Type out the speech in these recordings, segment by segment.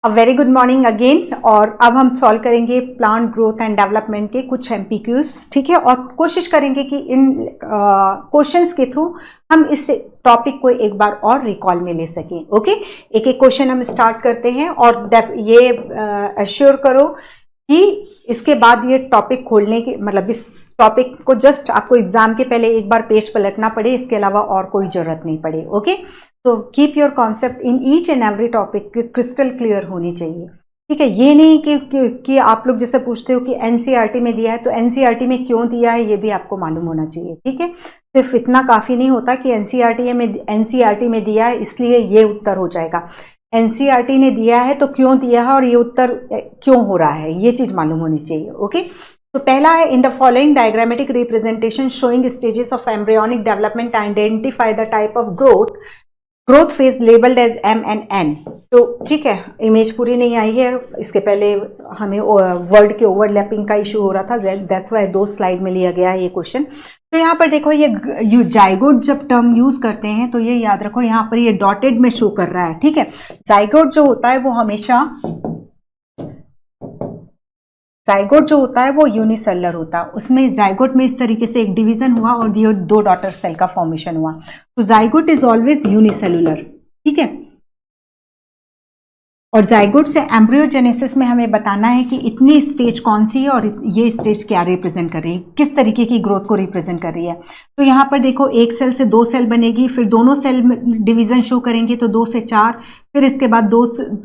Very good morning again. और अब हम सॉल्व करेंगे प्लांट ग्रोथ एंड डेवलपमेंट के कुछ एमपीक्यूज, ठीक है। और कोशिश करेंगे कि इन क्वेश्चंस के थ्रू हम इस टॉपिक को एक बार और रिकॉल में ले सकें। ओके, एक एक क्वेश्चन हम स्टार्ट करते हैं और ये एश्योर करो कि इसके बाद ये टॉपिक खोलने की मतलब इस टॉपिक को जस्ट आपको एग्जाम के पहले एक बार पेज पलटना पड़े, इसके अलावा और कोई जरूरत नहीं पड़े। ओके, तो keep your concept in each and every topic crystal clear होनी चाहिए, ठीक है। ये नहीं कि आप लोग जैसे पूछते हो कि एनसीईआरटी में दिया है तो एनसीईआरटी में क्यों दिया है ये भी आपको मालूम होना चाहिए, ठीक है। सिर्फ इतना काफी नहीं होता कि एनसीईआरटी में दिया है इसलिए ये उत्तर हो जाएगा। एनसीईआरटी ने दिया है तो क्यों दिया है और ये उत्तर क्यों हो रहा है, ये चीज मालूम होनी चाहिए। ओके, तो पहला है in the following diagrammatic representation showing stages of embryonic development identify the type of growth phase labelled as M and N. तो ठीक है, इमेज पूरी नहीं आई है, इसके पहले हमें वर्ड के ओवरलैपिंग का इशू हो रहा था, दैट्स व्हाई 2 स्लाइड में लिया गया है ये क्वेश्चन। तो यहाँ पर देखो ये जाइगोट जब टर्म यूज करते हैं तो ये याद रखो यहाँ पर ये डॉटेड में शो कर रहा है, ठीक है। जाइगोट जो होता है वो हमेशा जाइगोट जो होता है वो यूनिसेलुलर होता है, उसमें जाइगोट में इस तरीके से एक डिवीजन हुआ और ये 2 डॉटर सेल का फॉर्मेशन हुआ, तो जाइगोट इज ऑलवेज यूनिसेलुलर, ठीक है। और जाइगोट से एम्ब्रियोजेनेसिस में हमें बताना है कि इतनी स्टेज कौन सी है और ये स्टेज क्या रिप्रेजेंट कर रही है, किस तरीके की ग्रोथ को रिप्रेजेंट कर रही है। तो यहाँ पर देखो एक सेल से 2 सेल बनेगी, फिर दोनों सेल डिवीजन शो करेंगे तो 2 से 4, फिर इसके बाद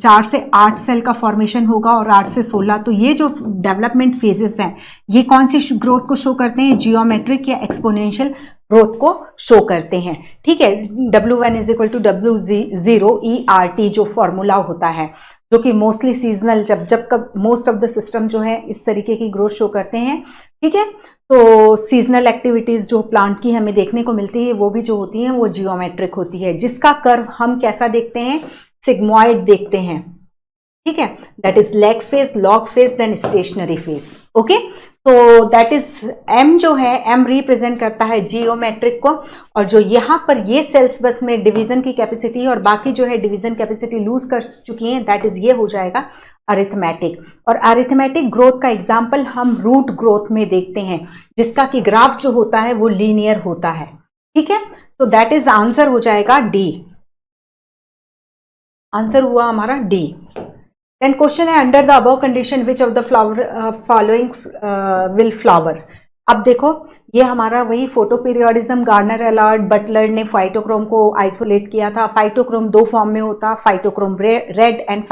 4 से 8 सेल का फॉर्मेशन होगा और 8 से 16। तो ये जो डेवलपमेंट फेजेस हैं ये कौन सी ग्रोथ को शो करते हैं, जियोमेट्रिक या एक्सपोनेंशियल ग्रोथ को शो करते हैं, ठीक है। W1 = W0 ERT जो फॉर्मूला होता है, जो कि मोस्टली सीजनल जब मोस्ट ऑफ द सिस्टम जो है इस तरीके की ग्रोथ शो करते हैं, ठीक है। तो सीजनल एक्टिविटीज जो प्लांट की हमें देखने को मिलती है वो भी जो होती हैं वो जियोमेट्रिक होती है, जिसका कर्व हम कैसा देखते हैं, सिग्मॉइड देखते हैं, ठीक है। That is lag phase, log phase, then stationary phase. Okay, तो दैट इज एम जो है, एम रिप्रेजेंट करता है जियोमेट्रिक को, और जो यहाँ पर ये सेल्स बस में डिवीजन की कैपेसिटी और बाकी जो है डिवीजन कैपेसिटी लूज कर चुकी हैं, दैट इज ये हो जाएगा अरिथमेटिक। और अरिथमेटिक ग्रोथ का एग्जाम्पल हम रूट ग्रोथ में देखते हैं, जिसका कि ग्राफ जो होता है वो लीनियर होता है, ठीक है। सो दैट इज आंसर हो जाएगा डी, आंसर हुआ हमारा डी। Then question है under the above condition which of the following will flower. अब देखो ये हमारा वही फोटो पीरियोडिज्म, गार्नर एलार्ड बटलर ने फाइटोक्रोम को आइसोलेट किया था। फाइटोक्रोम 2 फॉर्म में होता, phytochrome red and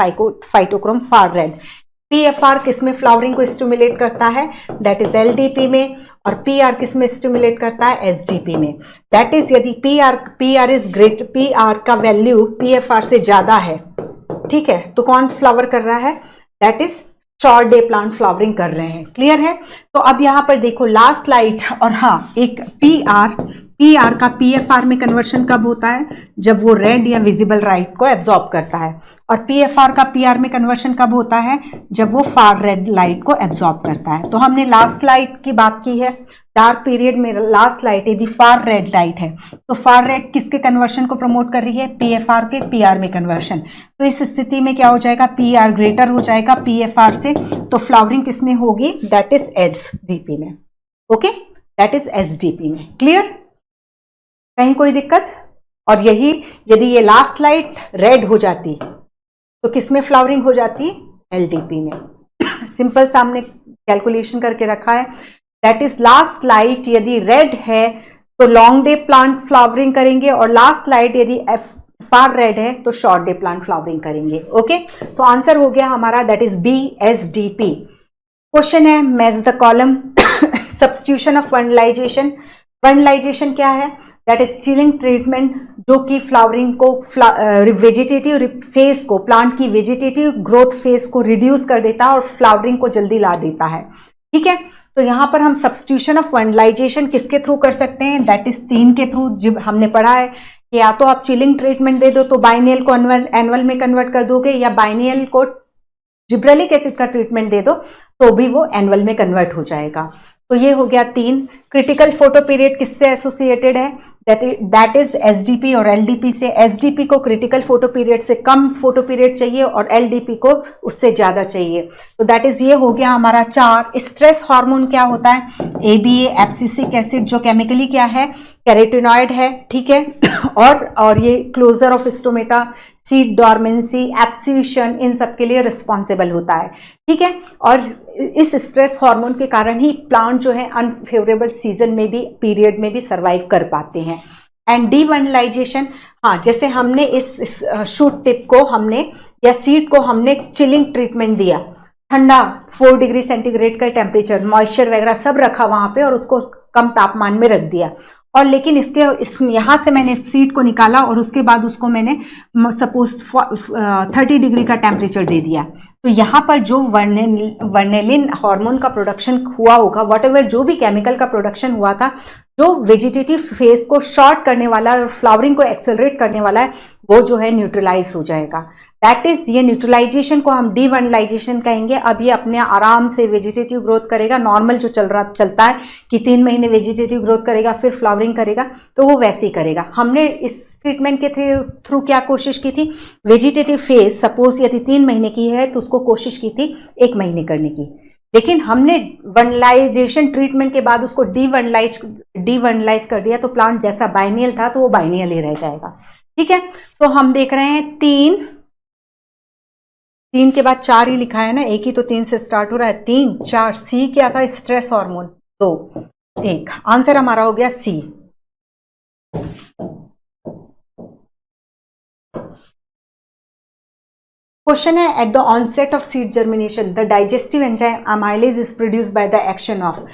phytochrome far red. PFR किस में फ्लावरिंग को स्टिमुलेट करता है, दैट इज LDP में, और PR किस में स्टिमुलेट करता है, SDP में। दैट इज यदि PR इज ग्रेट, PR का वैल्यू PFR से ज्यादा है, ठीक है, तो कौन फ्लावर कर रहा है, that is short day plant flowering कर रहे हैं। क्लियर है। तो अब यहां पर देखो लास्ट लाइट, और हाँ एक PR का PFR में कन्वर्शन कब होता है, जब वो रेड या विजिबल लाइट को एब्जॉर्ब करता है, और PFR का PR में कन्वर्शन कब होता है, जब वो फार रेड लाइट को एब्जॉर्ब करता है। तो हमने लास्ट लाइट की बात की है, डार्क पीरियड में लास्ट लाइट यदि फार रेड लाइट है तो फार रेड किसके कन्वर्शन को प्रमोट कर रही है, PFR के PR में कन्वर्शन। तो इस स्थिति में क्या हो जाएगा, PR ग्रेटर हो जाएगा PFR से, तो फ्लावरिंग किस में होगी, दैट इज SDP में। ओके, दैट इज SDP में। क्लियर, कहीं कोई दिक्कत। और यही यदि ये लास्ट लाइट रेड हो जाती तो किस में फ्लावरिंग हो जाती, LDP में। सिंपल सामने कैलकुलेशन करके रखा है, दैट इज लास्ट लाइट यदि रेड है तो लॉन्ग डे प्लांट फ्लावरिंग करेंगे, और लास्ट लाइट यदि फार रेड है तो शॉर्ट डे प्लांट फ्लावरिंग करेंगे। ओके, तो आंसर हो गया हमारा, that is B SDP। Question है match the column. Substitution of vernalization. Vernalization क्या है, दैट इज चिलिंग ट्रीटमेंट, जो कि फ्लावरिंग को वेजिटेटिव फेज को, प्लांट की वेजिटेटिव ग्रोथ फेज को रिड्यूस कर देता है और फ्लावरिंग को जल्दी ला देता है, ठीक है। तो यहां पर हम सब्स्टिट्यूशन ऑफ वर्नलाइजेशन किसके थ्रू कर सकते हैं, दैट इज 3 के थ्रू। जब हमने पढ़ा है कि या तो आप चिलिंग ट्रीटमेंट दे दो तो बाइनियल को एनुअल में कन्वर्ट कर दोगे, या बाइनियल को जिब्रेलिक एसिड का ट्रीटमेंट दे दो तो भी वो एनुअल में कन्वर्ट हो जाएगा। तो ये हो गया 3। क्रिटिकल फोटो पीरियड किससे एसोसिएटेड है, दैट इज एसडीपी और एलडीपी से। एसडीपी को क्रिटिकल फोटो पीरियड से कम फोटो पीरियड चाहिए और एलडीपी को उससे ज्यादा चाहिए। तो दैट इज ये हो गया हमारा 4। स्ट्रेस हार्मोन क्या होता है? एबीए एब्सिसिक एसिड, जो केमिकली क्या है? कैरोटीनॉइड है, ठीक है। और ये closure of stomata, seed dormancy, abscission, इन सब के लिए रिस्पॉन्सिबल होता है, ठीक है। और इस स्ट्रेस हार्मोन के कारण ही प्लांट जो है अनफेवरेबल सीजन में भी, पीरियड में भी सर्वाइव कर पाते हैं। एंड डीवनलाइजेशन, हाँ, जैसे हमने इस शूट टिप को हमने या सीड को हमने चिलिंग ट्रीटमेंट दिया, ठंडा 4 डिग्री सेंटीग्रेड का टेम्परेचर, मॉइस्चर वगैरह सब रखा वहां पे और उसको कम तापमान में रख दिया, और लेकिन यहाँ से मैंने सीड को निकाला और उसके बाद उसको मैंने सपोज 30 डिग्री का टेम्परेचर दे दिया, तो यहाँ पर जो वर्नेलिन हार्मोन का प्रोडक्शन हुआ होगा, व्हाटएवर जो भी केमिकल का प्रोडक्शन हुआ था, जो वेजिटेटिव फेज को शॉर्ट करने वाला है और फ्लावरिंग को एक्सेलरेट करने वाला है, वो जो है न्यूट्रलाइज हो जाएगा। दैट इज, ये न्यूट्रलाइजेशन को हम डीवनलाइजेशन कहेंगे। अब ये अपने आराम से वेजिटेटिव ग्रोथ करेगा, नॉर्मल जो चलता है कि 3 महीने वेजिटेटिव ग्रोथ करेगा फिर फ्लावरिंग करेगा, तो वो वैसे ही करेगा। हमने इस ट्रीटमेंट के थ्रू क्या कोशिश की थी? वेजिटेटिव फेज सपोज यदि 3 महीने की है तो उसको कोशिश की थी 1 महीने करने की, लेकिन हमने वनलाइजेशन ट्रीटमेंट के बाद उसको डीवनलाइज कर दिया, तो प्लांट जैसा बाइनियल था तो वो बाइनियल ही रह जाएगा, ठीक है। सो हम देख रहे हैं 3 के बाद 4 ही लिखा है ना, एक ही तो 3 से स्टार्ट हो रहा है, 3 4। सी क्या था? Stress hormone. 2 1, आंसर हमारा हो गया सी। क्वेश्चन है, at the onset of seed germination the digestive enzyme amylase is produced by the action of.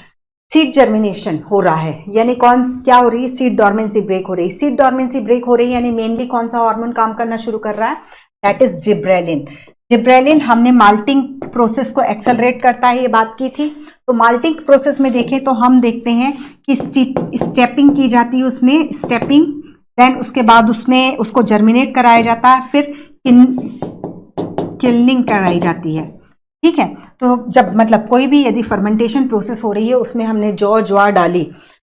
Seed germination हो रहा है, यानी क्या हो रही है? सीड डॉर्मेंसी ब्रेक हो रही है। सीड डॉर्मेंसी ब्रेक हो रही है यानी मेनली कौन सा हार्मोन काम करना शुरू कर रहा है? That is gibberellin. जिब्रेलिन हमने माल्टिंग प्रोसेस को एक्सेलरेट करता है, ये बात की थी। तो माल्टिंग प्रोसेस में देखें तो हम देखते हैं कि स्टेपिंग की जाती है, उसमें स्टेपिंग, देन उसके बाद उसमें उसको जर्मिनेट कराया जाता है, फिर किल्निंग कराई जाती है, ठीक है। तो जब मतलब कोई भी यदि फर्मेंटेशन प्रोसेस हो रही है, उसमें हमने ज्वार डाली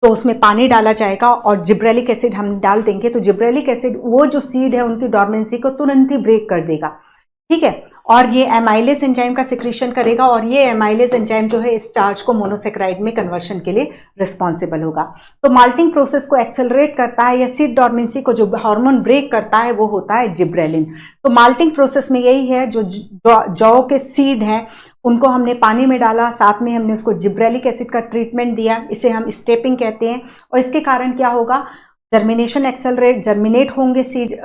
तो उसमें पानी डाला जाएगा और जिब्रेलिक एसिड हम डाल देंगे, तो जिब्रेलिक एसिड वो जो सीड है उनकी डॉर्मेंसी को तुरंत ही ब्रेक कर देगा, ठीक है। और ये एमाइलेज एंजाइम का सिक्रीशन करेगा, और ये एमाइलेज एंजाइम जो है स्टार्च को मोनोसेक्राइड में कन्वर्शन के लिए रिस्पॉन्सिबल होगा। तो माल्टिंग प्रोसेस को एक्सेलरेट करता है या सीड डॉर्मेंसी को जो हार्मोन ब्रेक करता है वो होता है जिब्रेलिन। तो माल्टिंग प्रोसेस में यही है, जो जौ के सीड हैं उनको हमने पानी में डाला, साथ में हमने उसको जिब्रेलिक एसिड का ट्रीटमेंट दिया, इसे हम स्टेपिंग कहते हैं। और इसके कारण क्या होगा? जर्मिनेशन एक्सेलरेट, जर्मिनेट होंगे सीड,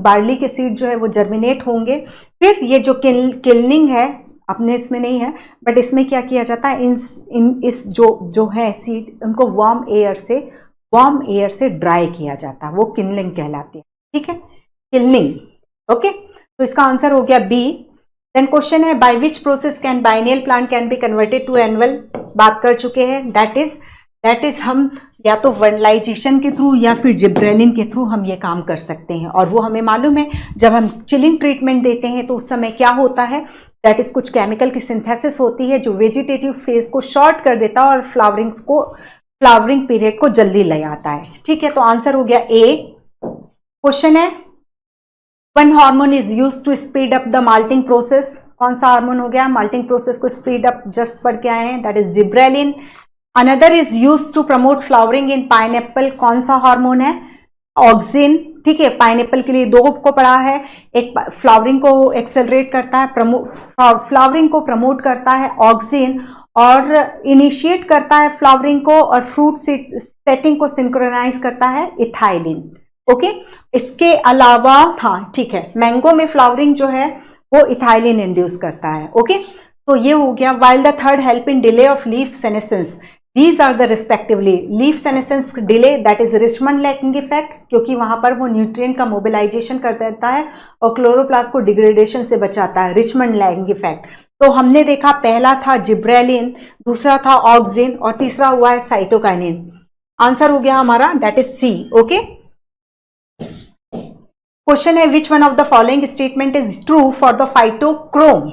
बार्ली के सीड जो है वो जर्मिनेट होंगे। फिर ये जो किल्निंग है, अपने इसमें नहीं है बट इसमें क्या किया जाता है, इस जो है सीड उनको वार्म एयर से ड्राई किया जाता है, वो किल्निंग कहलाती है, ठीक है, किल्निंग। ओके, तो इसका आंसर हो गया बी। देन क्वेश्चन है, by which process can biennial plant can be converted to annual? बात कर चुके हैं, दैट इज हम या तो वर्नलाइजेशन के थ्रू या फिर जिब्रेलिन के थ्रू हम ये काम कर सकते हैं। और वो हमें मालूम है, जब हम चिलिंग ट्रीटमेंट देते हैं तो उस समय क्या होता है, दैट इज कुछ केमिकल की सिंथेसिस होती है जो वेजिटेटिव फेज को शॉर्ट कर देता है और फ्लावरिंग पीरियड को जल्दी ले आता है, ठीक है। तो आंसर हो गया ए। क्वेश्चन है, one hormone is used to speed up the malting process. कौन सा हार्मोन हो गया माल्टिंग प्रोसेस को स्पीड अप? जस्ट पढ़ के आए हैं, that is gibberellin. Another is used to promote flowering in pineapple. कौन सा हार्मोन है? ऑक्सिन, ठीक है। पाइनएप्पल के लिए 2 को पढ़ा है, एक फ्लावरिंग को एक्सेलरेट करता है, फ्लावरिंग को प्रमोट करता है ऑक्सिन, और इनिशिएट करता है फ्लावरिंग को, और फ्रूट सेटिंग को सिंक्रोनाइज करता है इथाइलिन। ओके, इसके अलावा हाँ ठीक है, मैंगो में फ्लावरिंग जो है वो इथाइलिन इंड्यूस करता है। ओके, तो ये हो गया। While the third help in delay of leaf senescence, these are the respectively. Leaf senescence delay, that is Richmond lacking effect, क्योंकि वहां पर वो न्यूट्रिएंट का मोबिलाइजेशन कर देता है और क्लोरोप्लास्ट को डिग्रेडेशन से बचाता है, रिचमंड लैकिंग इफेक्ट। तो हमने देखा पहला था जिब्रेलिन, दूसरा था ऑक्सिन, और तीसरा हुआ है साइटोकाइनिन। आंसर हो गया हमारा that is C. Okay, question है, which one of the following statement is true for the phytochrome?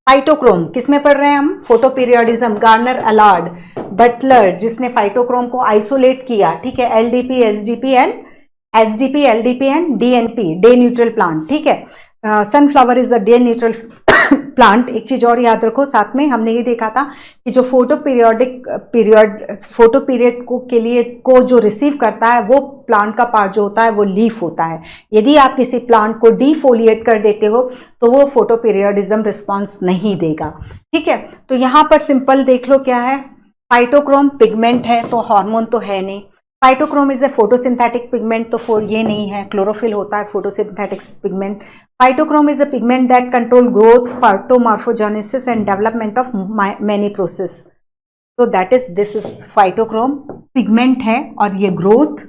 Phytochrome किसमें पढ़ रहे हैं हम? फोटोपीरियोडिज्म, गार्नर अलार्ड, बटलर जिसने फाइटोक्रोम को आइसोलेट किया, ठीक है, LDP, LDP and DNP, day neutral plant, ठीक है। Sunflower is a day neutral plant. एक चीज और याद रखो, साथ में हमने ये देखा था कि जो फोटो पीरियड को के लिए को जो रिसीव करता है वो प्लांट का पार्ट जो होता है वो लीफ होता है। यदि आप किसी प्लांट को डीफोलिएट कर देते हो तो वो फोटो पीरियडिज्म रिस्पॉन्स नहीं देगा, ठीक है। तो यहाँ पर सिंपल देख लो क्या है, फाइटोक्रोम पिगमेंट है तो हार्मोन तो है नहीं। Phytochrome is a photosynthetic pigment, तो ये नहीं है। क्लोरोफिल होता है photosynthetic pigment. Phytochrome is a pigment that control growth, phytomorphogenesis and development of many process. तो that is this is phytochrome pigment है, और ये ग्रोथ,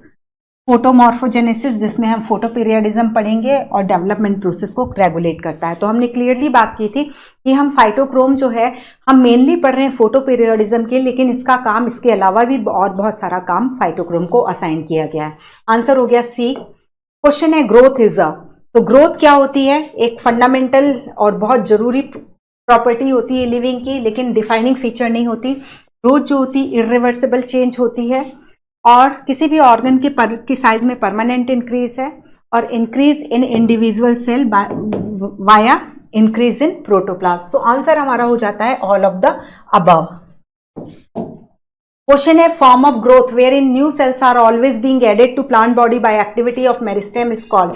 फोटोमॉर्फोजेनेसिस जिसमें हम फोटोपीरियडिज्म पढ़ेंगे, और डेवलपमेंट प्रोसेस को रेगुलेट करता है। तो हमने क्लियरली बात की थी कि हम फाइटोक्रोम जो है हम मेनली पढ़ रहे हैं फोटोपीरियडिज्म के, लेकिन इसका काम, इसके अलावा भी और बहुत सारा काम फाइटोक्रोम को असाइन किया गया है। आंसर हो गया सी। क्वेश्चन है ग्रोथ इज अ, तो ग्रोथ क्या होती है? एक फंडामेंटल और बहुत जरूरी प्रॉपर्टी होती है लिविंग की, लेकिन डिफाइनिंग फीचर नहीं होती। ग्रोथ जो होती है इरिवर्सिबल चेंज होती है, और किसी भी ऑर्गन की साइज में परमानेंट इंक्रीज है, और increase in individual cell via increase in protoplast. So answer हमारा हो जाता है all of the above. Question है form of growth where in new cells are always being added to plant body by activity of meristem is called.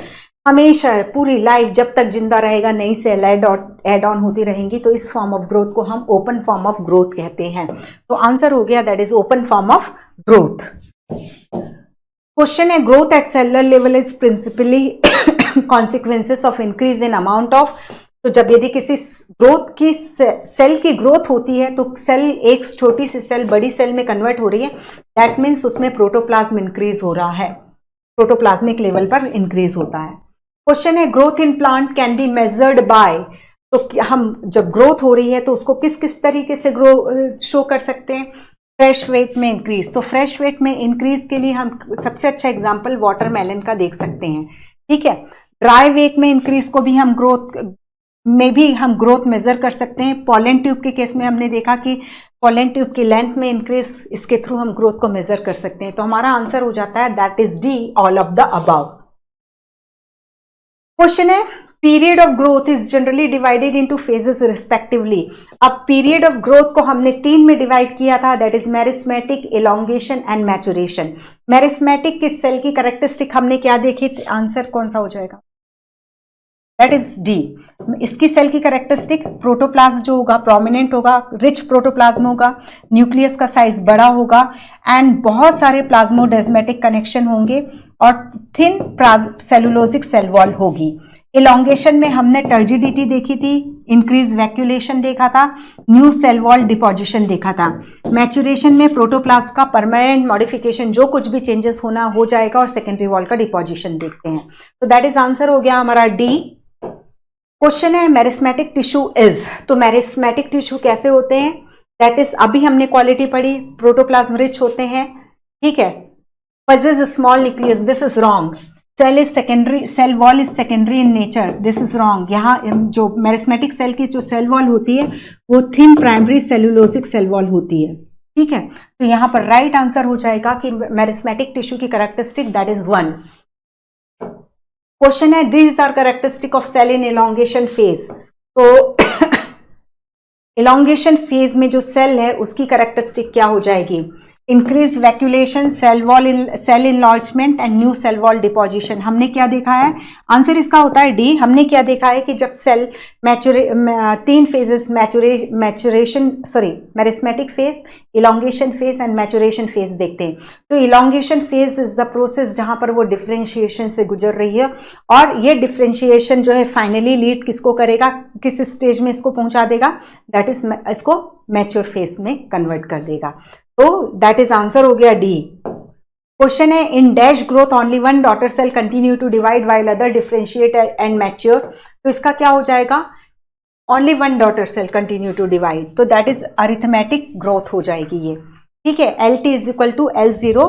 हमेशा पूरी life जब तक जिंदा रहेगा नई सेल एड ऑन होती रहेंगी, तो इस फॉर्म ऑफ ग्रोथ को हम ओपन फॉर्म ऑफ ग्रोथ कहते हैं। तो आंसर हो गया that is open form of growth. Question है growth at cellular level is principally consequences of increase in amount of. तो जब यदि किसी ग्रोथ की सेल की ग्रोथ होती है तो सेल, एक छोटी सी सेल बड़ी सेल में कन्वर्ट हो रही है, दैट मीन्स उसमें प्रोटोप्लाज्म इंक्रीज हो रहा है, प्रोटोप्लाज्मिक लेवल पर इंक्रीज होता है। क्वेश्चन है growth in plant can be measured by. तो हम जब ग्रोथ हो रही है तो उसको किस किस तरीके से शो कर सकते हैं? फ्रेश वेट में इंक्रीज। तो फ्रेश वेट में इंक्रीज के लिए हम सबसे अच्छा एग्जांपल वाटरमेलन का देख सकते हैं, ठीक है। ड्राई वेट में इंक्रीज को भी हम ग्रोथ मेजर कर सकते हैं। पॉलन ट्यूब के केस में हमने देखा कि पॉलन ट्यूब की लेंथ में इंक्रीज, इसके थ्रू हम ग्रोथ को मेजर कर सकते हैं। तो हमारा आंसर हो जाता है that is D, all of the above. Question है period of growth is generally divided into phases respectively. अब पीरियड ऑफ ग्रोथ को हमने 3 में डिवाइड किया था, that is meristematic, elongation and maturation. Meristematic किस सेल की कैरेक्टरिस्टिक हमने क्या देखी? आंसर कौन सा हो जाएगा? That is D. इसकी सेल की कैरेक्टरिस्टिक, प्रोटोप्लाज्म जो होगा प्रोमिनेंट होगा, रिच प्रोटोप्लाज्म होगा, न्यूक्लियस का साइज बड़ा होगा, एंड बहुत सारे प्लाज्मोडेस्मेटिक कनेक्शन होंगे, और थिन सेलुलोजिक सेल वॉल होगी। इलॉन्गेशन में हमने टर्जिडिटी देखी थी, इंक्रीज वैक्यूलेशन देखा था, न्यू सेल वॉल डिपोजिशन देखा था। मैचुरेशन में प्रोटोप्लाज्म का परमानेंट मॉडिफिकेशन, जो कुछ भी चेंजेस होना हो जाएगा, और सेकेंडरी वॉल का डिपोजिशन देखते हैं। तो दैट इज आंसर हो गया हमारा डी। क्वेश्चन है मेरिस्मेटिक टिश्यू इज। तो मेरिस्मेटिक टिश्यू कैसे होते हैं? दैट इज, अभी हमने क्वालिटी पढ़ी, प्रोटोप्लाज्म रिच होते हैं, ठीक है। possess a small nucleus, this is wrong. Cell is secondary, cell wall is secondary in nature, this is wrong. यहाँ जो मेरिस्मेटिक सेल की जो सेल वॉल होती है वो thin primary cellulosic cell wall होती है, ठीक है। तो यहाँ पर राइट आंसर हो जाएगा कि मेरिस्मेटिक टिश्यू की कैरेक्टरिस्टिक दैट इज 1। क्वेश्चन है these are characteristic of cell in elongation phase. तो इलॉन्गेशन फेज में जो सेल है उसकी कैरेक्टरिस्टिक क्या हो जाएगी? Increase vacuolation, cell enlargement and new cell wall deposition. हमने क्या देखा है? आंसर इसका होता है डी। हमने क्या देखा है कि जब cell 3 phases, meristematic phase, elongation phase and maturation phase देखते हैं। तो elongation phase is the process जहां पर वो डिफरेंशिएशन से गुजर रही है, और ये डिफरेंशिएशन जो है फाइनली लीड किसको करेगा, किस स्टेज में इसको पहुंचा देगा? दैट इज, इसको मैच्योर फेज में कन्वर्ट कर देगा। तो दैट इज आंसर हो गया डी। क्वेश्चन है in dash growth only 1 daughter cell continue to divide while other differentiate and mature. तो इसका क्या हो जाएगा? Only 1 daughter cell continue to divide, तो दैट इज अरिथमेटिक ग्रोथ हो जाएगी ये, ठीक है। LT is equal to L0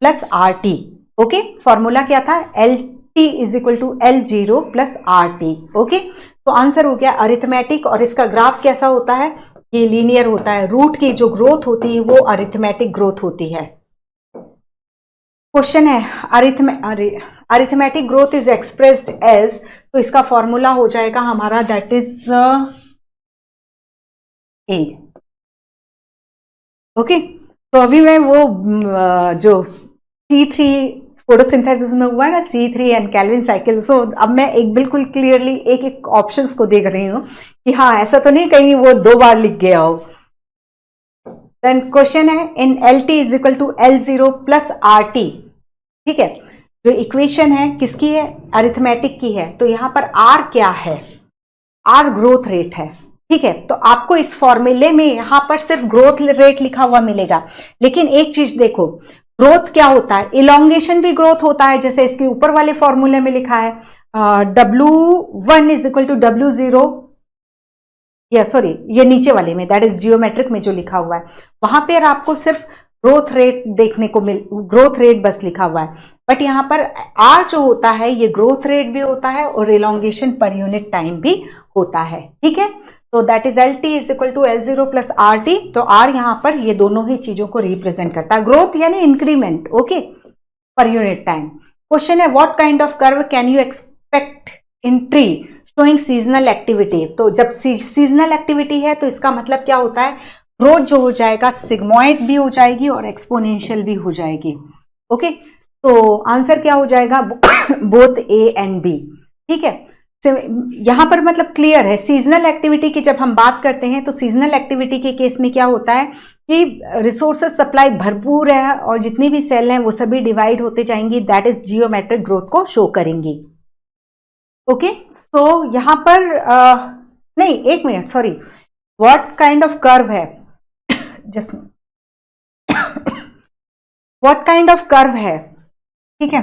plus RT। Okay, formula क्या था? LT is equal to L0 plus RT। Okay, तो आंसर हो गया अरिथमेटिक। और इसका ग्राफ कैसा होता है? ये लीनियर होता है। रूट की जो ग्रोथ होती है वो अरिथमेटिक ग्रोथ होती है। क्वेश्चन है arithmetic growth is expressed as, तो इसका फॉर्मूला हो जाएगा हमारा दैट इज ए। ओके, तो अभी मैं वो जो C3 फोटोसिंथेसिस में हुआ है ना, C3 एंड कैल्विन साइकिल, सो अब मैं एक बिल्कुल क्लियरली एक एक ऑप्शंस को देख रही हूं कि हाँ ऐसा तो नहीं कहीं वो 2 बार लिख गया हो। देन क्वेश्चन है in LT is equal to L0 plus RT, ठीक है। जो इक्वेशन है किसकी है, अरिथमेटिक की है। तो यहां पर R क्या है, R ग्रोथ रेट है, ठीक है। तो आपको इस फॉर्मूले में यहां पर सिर्फ ग्रोथ रेट लिखा हुआ मिलेगा, लेकिन एक चीज देखो, ग्रोथ क्या होता है, इलोंगेशन भी ग्रोथ होता है, जैसे इसके ऊपर वाले फॉर्मूले में लिखा है W1 is equal to W0, या सॉरी ये नीचे वाले में दैट इज जियोमेट्रिक में जो लिखा हुआ है वहां पर आपको सिर्फ ग्रोथ रेट देखने को ग्रोथ रेट बस लिखा हुआ है। बट यहां पर R जो होता है ये ग्रोथ रेट भी होता है और इलोंगेशन पर यूनिट टाइम भी होता है, ठीक है। तो that is LT is equal to L0 plus RT। तो R यहां पर ये दोनों ही चीजों को रिप्रेजेंट करता है, ग्रोथ यानी increment, okay, per unit time. Question है what kind of curve can you expect in tree showing seasonal activity. तो जब सीजनल एक्टिविटी है तो इसका मतलब क्या होता है, ग्रोथ जो हो जाएगा सिग्मॉइड भी हो जाएगी और एक्सपोनेंशियल भी हो जाएगी, ओके। तो आंसर क्या हो जाएगा, बोथ A एंड B, ठीक है। यहां पर मतलब क्लियर है, सीजनल एक्टिविटी की जब हम बात करते हैं तो सीजनल एक्टिविटी के केस में क्या होता है कि रिसोर्सेज सप्लाई भरपूर है और जितनी भी सेल हैं वो सभी डिवाइड होते जाएंगी, दैट इज जियोमेट्रिक ग्रोथ को शो करेंगी, ओके। सो यहां पर नहीं, एक minute, sorry, what kind of curve है, just what kind of curve है, ठीक है।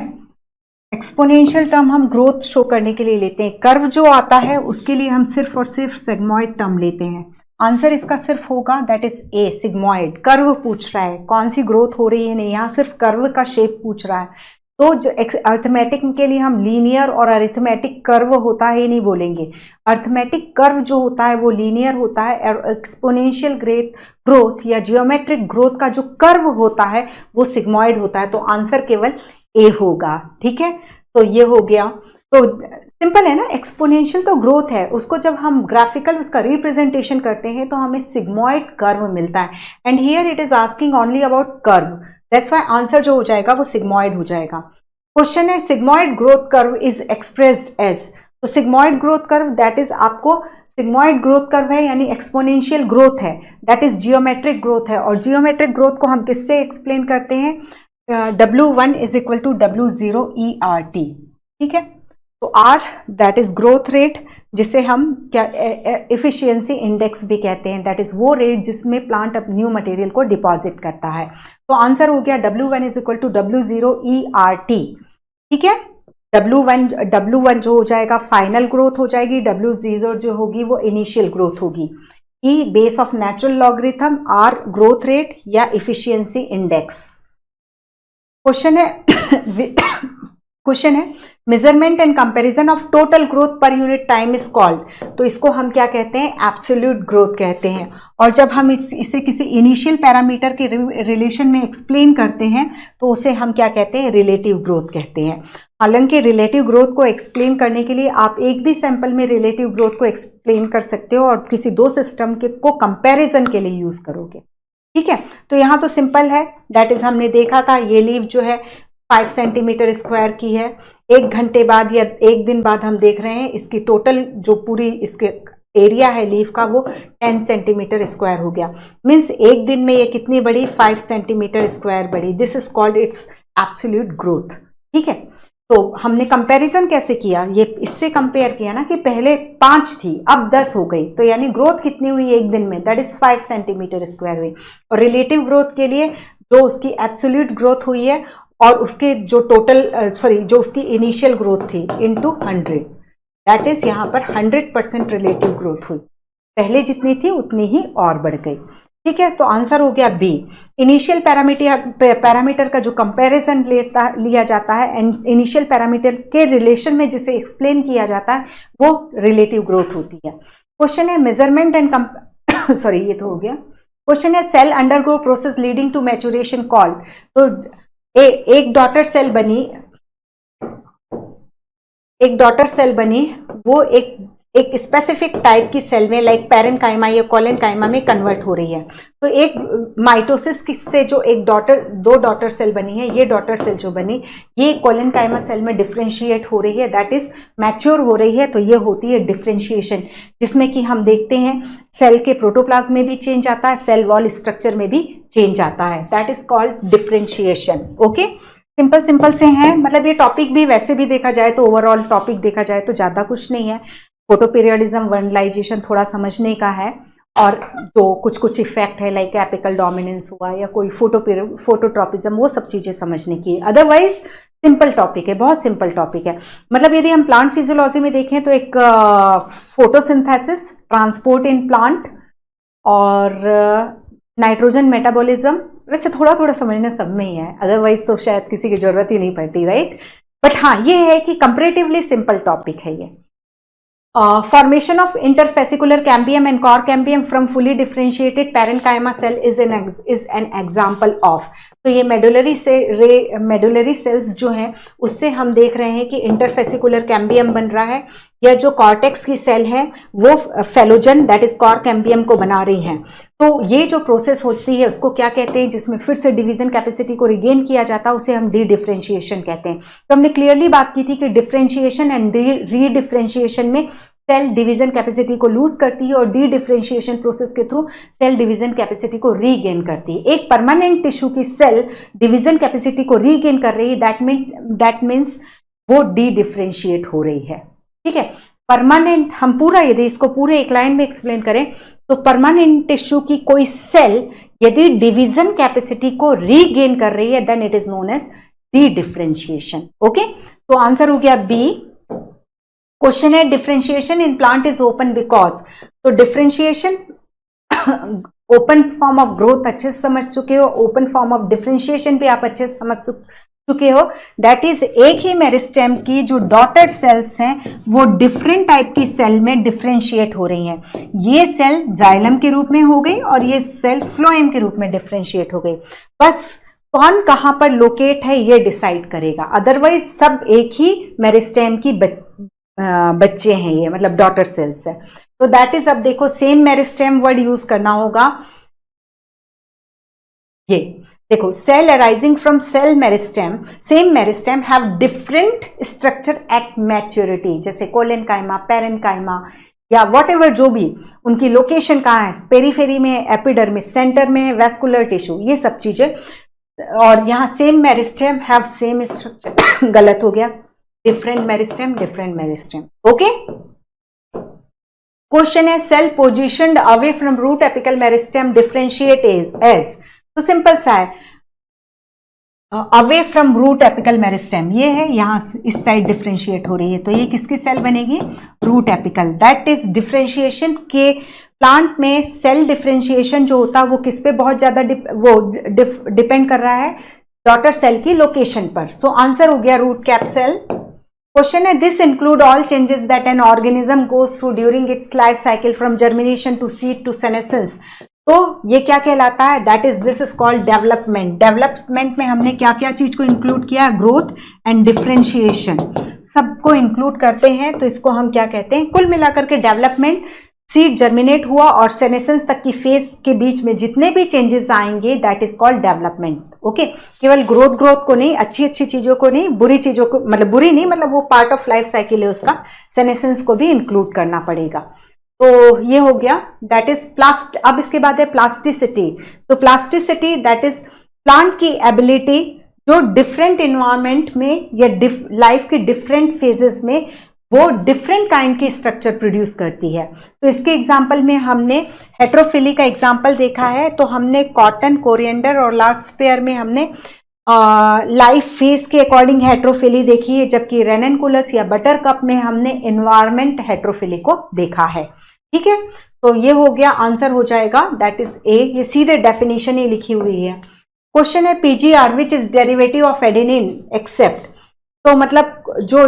एक्सपोनेंशियल टर्म हम ग्रोथ शो करने के लिए लेते हैं, कर्व जो आता है उसके लिए हम सिर्फ और सिर्फ सिग्मॉइड टर्म लेते हैं। आंसर इसका सिर्फ होगा that is a, sigmoid. Curve पूछ रहा है, कौन सी ग्रोथ हो रही है नहीं, यहाँ सिर्फ कर्व का शेप पूछ रहा है। तो जो अर्थमेटिक के लिए हम लीनियर और अरिथमेटिक कर्व होता है नहीं बोलेंगे, अर्थमेटिक कर्व जो होता है वो लीनियर होता है और एक्सपोनेंशियल ग्रोथ या जियोमेट्रिक ग्रोथ का जो कर्व होता है वो सिग्मॉइड होता है। तो आंसर केवल ए होगा, ठीक है। तो ये हो गया, तो सिंपल है ना, एक्सपोनेंशियल तो ग्रोथ है, उसको जब हम ग्राफिकल उसका रिप्रेजेंटेशन करते हैं तो हमें सिग्मॉइड कर्व मिलता है, and here it is asking only about curve, that's why answer जो हो जाएगा वो सिग्मॉइड हो जाएगा। क्वेश्चन है sigmoid growth curve is expressed as, तो sigmoid growth curve that is आपको सिग्मॉइड ग्रोथ कर्व है यानी एक्सपोनेंशियल ग्रोथ है, दैट इज जियोमेट्रिक ग्रोथ है, और जियोमेट्रिक ग्रोथ को हम किससे एक्सप्लेन करते हैं, W1 is equal to W0 ERT, ठीक है। तो R that is growth rate, जिसे हम क्या एफिशिएंसी इंडेक्स भी कहते हैं, दैट इज वो रेट जिसमें प्लांट अब न्यू मटेरियल को डिपॉजिट करता है। तो आंसर हो गया W1 is equal to W0 ERT, ठीक है। W1 जो हो जाएगा फाइनल ग्रोथ हो जाएगी, W0 जो होगी वो इनिशियल ग्रोथ होगी। E base of natural logarithm, R growth rate या इफिशियंसी इंडेक्स। क्वेश्चन है measurement and comparison of total growth पर यूनिट टाइम इज कॉल्ड, तो इसको हम क्या कहते हैं, एब्सोल्यूट ग्रोथ कहते हैं। और जब हम इसे किसी इनिशियल पैरामीटर के रिलेशन में एक्सप्लेन करते हैं तो उसे हम क्या कहते हैं, रिलेटिव ग्रोथ कहते हैं। हालांकि रिलेटिव ग्रोथ को एक्सप्लेन करने के लिए आप एक भी सैंपल में रिलेटिव ग्रोथ को एक्सप्लेन कर सकते हो और किसी दो सिस्टम के को कंपैरिजन के लिए यूज करोगे, ठीक है। तो यहाँ तो सिंपल है, दैट इज हमने देखा था, ये लीफ जो है 5 सेंटीमीटर स्क्वायर की है, 1 घंटे बाद या 1 दिन बाद हम देख रहे हैं इसकी टोटल जो पूरी इसके एरिया है लीफ का वो 10 सेंटीमीटर स्क्वायर हो गया, मीन्स 1 दिन में ये कितनी बड़ी, 5 सेंटीमीटर स्क्वायर बड़ी। This is called its absolute growth, ठीक है। तो हमने कंपैरिजन कैसे किया, ये इससे कंपेयर किया ना कि पहले 5 थी अब 10 हो गई, तो यानी ग्रोथ कितनी हुई 1 दिन में, दैट इज 5 सेंटीमीटर स्क्वायर हुई। और रिलेटिव ग्रोथ के लिए जो उसकी एब्सोल्यूट ग्रोथ हुई है और उसके जो टोटल जो उसकी इनिशियल ग्रोथ थी इनटू 100, दैट इज यहाँ पर 100% रिलेटिव ग्रोथ हुई, पहले जितनी थी उतनी ही और बढ़ गई, ठीक है। तो आंसर हो गया बी, इनिशियल पैरामीटर का जो कंपैरिजन लिया जाता है एंड इनिशियल पैरामीटर के रिलेशन में जिसे एक्सप्लेन किया जाता है वो रिलेटिव ग्रोथ होती है। क्वेश्चन है मेजरमेंट एंड सॉरी ये तो हो गया। क्वेश्चन है cell undergo process leading to maturation called. तो एक डॉटर सेल बनी, वो एक स्पेसिफिक टाइप की सेल में लाइक पैरेन्काइमा या कोलेनकाइमा में कन्वर्ट हो रही है। तो एक माइटोसिस से जो दो डॉटर सेल बनी है, ये डॉटर सेल जो बनी ये कोलेनकाइमा सेल में डिफ्रेंशिएट हो रही है, दैट इज मैच्योर हो रही है। तो ये होती है डिफ्रेंशिएशन, जिसमें कि हम देखते हैं सेल के प्रोटोप्लाज्म में भी चेंज आता है, सेल वॉल स्ट्रक्चर में भी चेंज आता है, that is called differentiation. Okay, simple से हैं। मतलब ये टॉपिक भी वैसे भी देखा जाए तो ओवरऑल टॉपिक देखा जाए तो ज्यादा कुछ नहीं है। फोटो पीरियडिज्म, वर्नलाइजेशन थोड़ा समझने का है, और जो कुछ इफेक्ट है लाइक एपिकल डोमिनेंस हुआ या कोई फोटोट्रॉपिज्म, वो सब चीजें समझने की। अदरवाइज सिंपल टॉपिक है, बहुत सिंपल टॉपिक है। मतलब यदि हम प्लांट फिजियोलॉजी में देखें तो एक फोटोसिंथेसिस, ट्रांसपोर्ट इन प्लांट और नाइट्रोजन मेटाबॉलिज्म, वैसे थोड़ा थोड़ा समझना सब में ही है, अदरवाइज तो शायद किसी की जरूरत ही नहीं पड़ती, राइट। बट हाँ, ये है कि कंपैरेटिवली सिंपल टॉपिक है ये। Formation of interfascicular cambium and core cambium from fully differentiated parenchyma cell is an example of। तो ये मेडुलरी सेल्स जो हैं उससे हम देख रहे हैं कि इंटरफेसिकुलर कैम्बियम बन रहा है, या जो कॉर्टेक्स की सेल है वो phellogen that is cork cambium को बना रही हैं। तो ये जो प्रोसेस होती है उसको क्या कहते हैं, जिसमें फिर से डिवीजन कैपेसिटी को रिगेन किया जाता है, उसे हम डी डिफ्रेंशिएशन कहते हैं। तो हमने क्लियरली बात की थी कि डिफ्रेंशिएशन एंड री डिफ्रेंशिएशन में सेल डिवीजन कैपेसिटी को लूज करती है और डी डिफ्रेंशिएशन प्रोसेस के थ्रू सेल डिवीजन कैपेसिटी को रीगेन करती है। एक परमानेंट टिश्यू की सेल डिवीजन कैपेसिटी को रीगेन कर रही है, दैट मीन्स वो डी डिफ्रेंशिएट हो रही है। ठीक है, परमानेंट, हम पूरा यदि इसको पूरे एक लाइन में एक्सप्लेन करें तो परमानेंट टिश्यू की कोई सेल यदि डिवीजन कैपेसिटी को रीगेन कर रही है then it is known as dedifferentiation. Okay, तो आंसर हो गया बी। क्वेश्चन है differentiation in plant is open because. तो differentiation open form of growth अच्छे से समझ चुके हो, ओपन फॉर्म ऑफ डिफ्रेंशिएशन भी आप अच्छे से समझ चुके हो, दैट इज एक ही मेरिस्टेम की जो डॉटर सेल्स हैं वो डिफरेंट टाइप की सेल में डिफ्रेंशिएट हो रही हैं। ये सेल जाइलम के रूप में हो गई और ये सेल फ्लोएम के रूप में डिफ्रेंशिएट हो गई। बस कौन कहां पर लोकेट है ये डिसाइड करेगा, अदरवाइज सब एक ही मेरिस्टेम की बच्चे हैं ये, मतलब डॉटर सेल्स है। तो दैट इज, अब देखो सेम मेरिस्टेम वर्ड यूज करना होगा। ये देखो, cell arising from cell meristem, same meristem have different structure at maturity, जैसे कोलेनकाइमा, पैरेन्काइमा या व्हाटएवर जो भी उनकी लोकेशन कहाँ है, पेरीफेरी में, एपिडर्मिस, सेंटर में, वेस्कुलर टिश्यू, ये सब चीजें। और यहां same meristem have same structure गलत हो गया, different meristem, different meristem. Okay, question है cell positioned away from root apical meristem differentiate as. तो सिंपल सा है, away from root apical meristem ये है, यहां इस साइड डिफरेंशिएट हो रही है, तो ये किसकी सेल बनेगी, root apical. That is differentiation के प्लांट में सेल डिफरेंशिएशन जो होता है वो किस पे बहुत ज्यादा डिपेंड कर रहा है, डॉटर सेल की लोकेशन पर। तो आंसर हो गया रूट कैप सेल। क्वेश्चन है this include all changes that an organism goes through during its life cycle from germination to seed to senescence. तो ये क्या कहलाता है, that is, this is called development. Development में हमने क्या क्या चीज को इंक्लूड किया, ग्रोथ एंड डिफरेंशिएशन सबको इंक्लूड करते हैं, तो इसको हम क्या कहते हैं, कुल मिलाकर के डेवलपमेंट, सीड जर्मिनेट हुआ और सेनेसेंस तक की फेज के बीच में जितने भी चेंजेस आएंगे that is called development. Okay, केवल ग्रोथ को नहीं, अच्छी चीजों को नहीं, बुरी चीजों को, मतलब बुरी नहीं, मतलब वो पार्ट ऑफ लाइफ साइकिल है उसका, सेनेसेंस को भी इंक्लूड करना पड़ेगा। तो ये हो गया, दैट इज अब इसके बाद है प्लास्टिसिटी। तो प्लास्टिसिटी दैट इज प्लांट की एबिलिटी जो डिफरेंट इन्वायरमेंट में या लाइफ के डिफरेंट फेजेस में वो डिफरेंट काइंड की स्ट्रक्चर प्रोड्यूस करती है। तो इसके एग्जाम्पल में हमने हेट्रोफिली का एग्जाम्पल देखा है, तो हमने कॉटन, कोरिएंडर और लार्कस्पेयर में हमने लाइफ फेज के अकॉर्डिंग हेट्रोफिली देखी है, जबकि रेननकुलस या बटरकप में हमने एनवायरमेंट हेट्रोफिली को देखा है। ठीक है, तो ये हो गया, आंसर हो जाएगा दैट इज ए। ये सीधे डेफिनेशन ही लिखी हुई है। क्वेश्चन है PGR which is derivative of adenine except. तो मतलब जो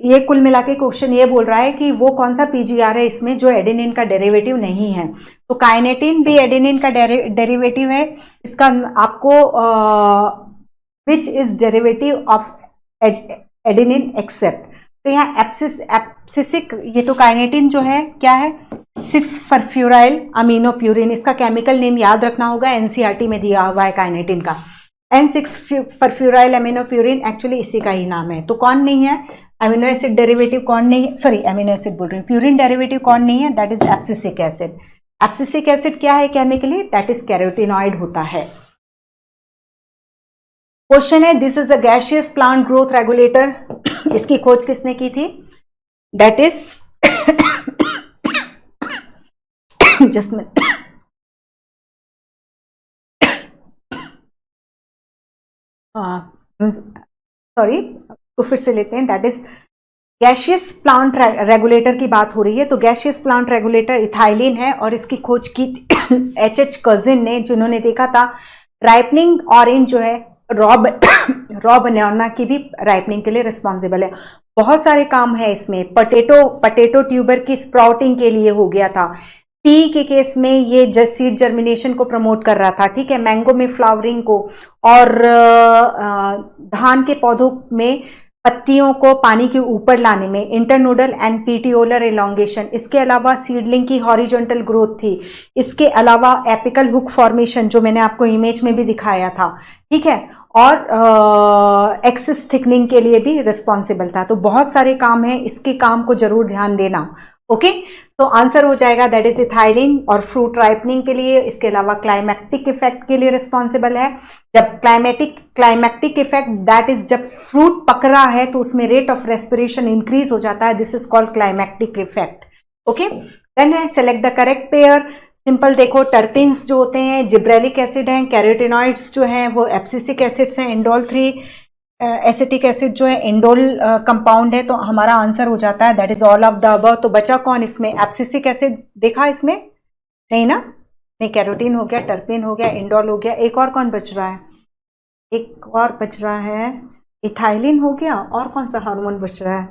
ये कुल मिला के क्वेश्चन ये बोल रहा है कि वो कौन सा पीजीआर है इसमें जो एडेनिन का डेरिवेटिव नहीं है। तो काइनेटिन भी एडेनिन का डेरिवेटिव है। इसका आपको which is derivative of adenine except, तो यहाँ एब्सिसिक, ये तो काइनेटिन जो है क्या है, 6-फरफ्यूराइल अमीनोप्यूरिन, इसका केमिकल नेम याद रखना होगा, एनसीईआरटी में दिया हुआ है काइनेटिन का। N6-फरफ्यूराइल अमीनोप्यूरिन एक्चुअली इसी का ही नाम है। तो कौन नहीं है अमीनो एसिड डेरिवेटिव, कौन नहीं है, सॉरी अमीनो एसिड बोल रही हूँ, प्यूरिन डेरिवेटिव कौन नहीं है, that is abscisic acid. Abscisic acid क्या है केमिकली, दैट इज कैरोटिनॉइड होता है। क्वेश्चन है, this is a gaseous plant growth regulator, इसकी खोज किसने की थी, दैट इज जस्ट सॉरी, तो फिर से लेते हैं, that is gaseous plant regulator की बात हो रही है। तो गैसियस प्लांट रेगुलेटर इथाइलिन है और इसकी खोज की एच कजिन ने, जिन्होंने देखा था राइपनिंग ऑरेंज जो है रॉ बनाना की भी राइपनिंग के लिए रिस्पॉन्सिबल है। बहुत सारे काम है इसमें, पटेटो ट्यूबर की स्प्राउटिंग के लिए हो गया था, पी के केस में ये सीड जर्मिनेशन को प्रमोट कर रहा था, ठीक है, मैंगो में फ्लावरिंग को, और धान के पौधों में पत्तियों को पानी के ऊपर लाने में, इंटरनोडल एंड पीटियोलर एलोंगेशन, इसके अलावा सीडलिंग की हॉरिजॉन्टल ग्रोथ थी, इसके अलावा एपिकल हुक फॉर्मेशन जो मैंने आपको इमेज में भी दिखाया था, ठीक है, और एक्सिस थिकनिंग के लिए भी रिस्पॉन्सिबल था। तो बहुत सारे काम हैं, इसके काम को जरूर ध्यान देना। ओके, सो आंसर हो जाएगा दैट इज इथाइलिन, और फ्रूट राइपनिंग के लिए, इसके अलावा क्लाइमैक्टिक इफेक्ट के लिए रिस्पॉन्सिबल है। जब क्लाइमैक्टिक इफेक्ट दैट इज जब फ्रूट पक रहा है तो उसमें रेट ऑफ रेस्पिरेशन इंक्रीज हो जाता है, this is called climacteric effect. Okay, then है select the correct pair. Simple देखो, टर्पिन्स जो होते हैं जिब्रेलिक एसिड हैं, कैरोटिनॉइड्स जो हैं वो एब्सिसिक एसिड्स हैं, इंडोल 3 एसिटिक एसिड जो है इंडोल कंपाउंड है, तो हमारा आंसर हो जाता है that is all of the above. तो बचा कौन इसमें, एब्सिसिक एसिड देखा इसमें नहीं ना, नहीं, कैरोटीन हो गया, टर्पिन हो गया, इंडोल हो गया, एक और कौन बच रहा है, एक और बच रहा है इथाइलिन हो गया, और कौन सा हार्मोन बच रहा है,